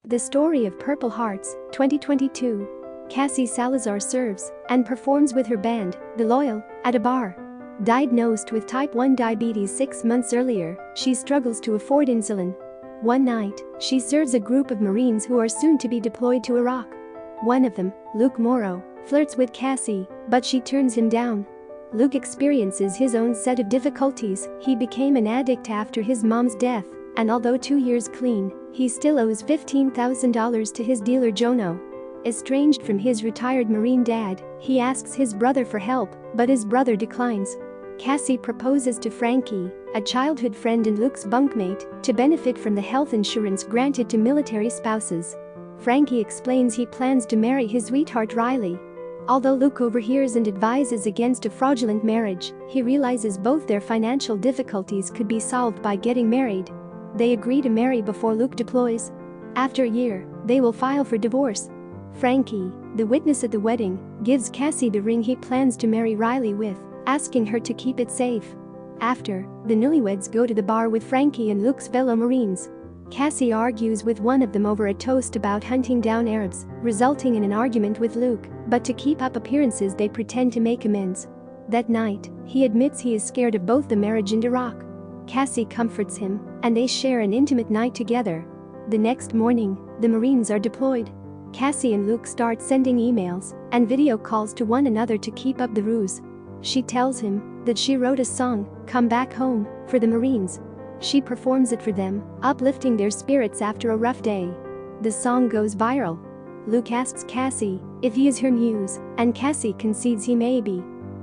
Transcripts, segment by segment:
The Story of Purple Hearts, 2022. Cassie Salazar serves and performs with her band, The Loyal, at a bar. Diagnosed with type 1 diabetes 6 months earlier, she struggles to afford insulin. One night, she serves a group of Marines who are soon to be deployed to Iraq. One of them, Luke Morrow, flirts with Cassie, but she turns him down. Luke experiences his own set of difficulties. He became an addict after his mom's death, and although 2 years clean, he still owes $15,000 to his dealer Jono. Estranged from his retired Marine dad, he asks his brother for help, but his brother declines. Cassie proposes to Frankie, a childhood friend and Luke's bunkmate, to benefit from the health insurance granted to military spouses. Frankie explains he plans to marry his sweetheart Riley. Although Luke overhears and advises against a fraudulent marriage, he realizes both their financial difficulties could be solved by getting married. They agree to marry before Luke deploys. After a year, they will file for divorce. Frankie, the witness at the wedding, gives Cassie the ring he plans to marry Riley with, asking her to keep it safe. After, the newlyweds go to the bar with Frankie and Luke's fellow Marines. Cassie argues with one of them over a toast about hunting down Arabs, resulting in an argument with Luke, but to keep up appearances they pretend to make amends. That night, he admits he is scared of both the marriage and Iraq. Cassie comforts him, and they share an intimate night together. The next morning, the Marines are deployed. Cassie and Luke start sending emails and video calls to one another to keep up the ruse. She tells him that she wrote a song, Come Back Home, for the Marines. She performs it for them, uplifting their spirits after a rough day. The song goes viral. Luke asks Cassie if he is her muse, and Cassie concedes he may be.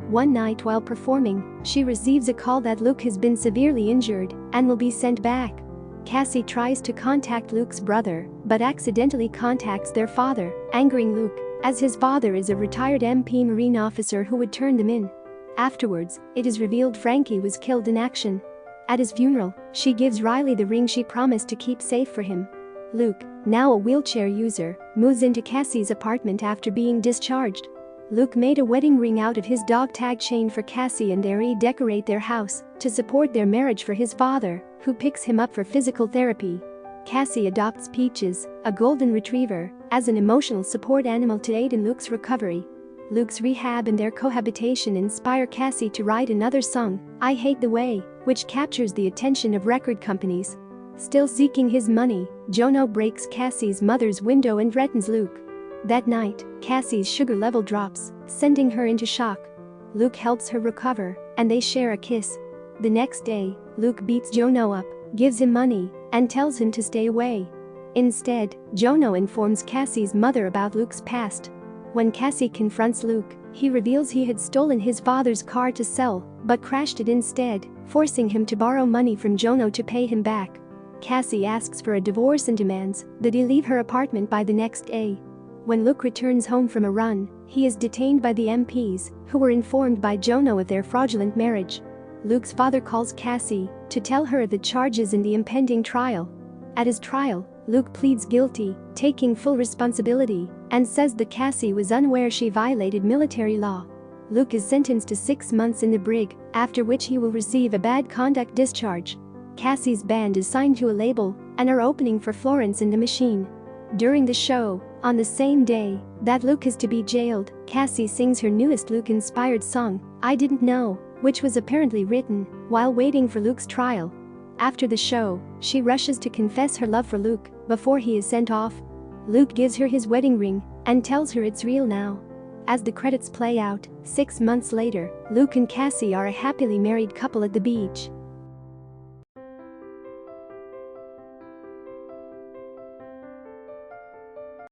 One night while performing, she receives a call that Luke has been severely injured and will be sent back. Cassie tries to contact Luke's brother, but accidentally contacts their father, angering Luke, as his father is a retired MP Marine officer who would turn them in. Afterwards, it is revealed Frankie was killed in action. At his funeral, she gives Riley the ring she promised to keep safe for him. Luke, now a wheelchair user, moves into Cassie's apartment after being discharged. Luke made a wedding ring out of his dog tag chain for Cassie and they redecorate their house to support their marriage for his father, who picks him up for physical therapy. Cassie adopts Peaches, a golden retriever, as an emotional support animal to aid in Luke's recovery. Luke's rehab and their cohabitation inspire Cassie to write another song, I Hate the Way, which captures the attention of record companies. Still seeking his money, Jono breaks Cassie's mother's window and threatens Luke. That night, Cassie's sugar level drops, sending her into shock. Luke helps her recover, and they share a kiss. The next day, Luke beats Jono up, gives him money, and tells him to stay away. Instead, Jono informs Cassie's mother about Luke's past. When Cassie confronts Luke, he reveals he had stolen his father's car to sell, but crashed it instead, forcing him to borrow money from Jono to pay him back. Cassie asks for a divorce and demands that he leave her apartment by the next day. When Luke returns home from a run, he is detained by the MPs, who were informed by Jono of their fraudulent marriage. Luke's father calls Cassie to tell her of the charges in the impending trial. At his trial, Luke pleads guilty, taking full responsibility, and says that Cassie was unaware she violated military law. Luke is sentenced to 6 months in the brig, after which he will receive a bad conduct discharge. Cassie's band is signed to a label and are opening for Florence and the Machine. During the show, on the same day that Luke is to be jailed, Cassie sings her newest Luke-inspired song, I Didn't Know, which was apparently written while waiting for Luke's trial. After the show, she rushes to confess her love for Luke before he is sent off. Luke gives her his wedding ring and tells her it's real now. As the credits play out, 6 months later, Luke and Cassie are a happily married couple at the beach.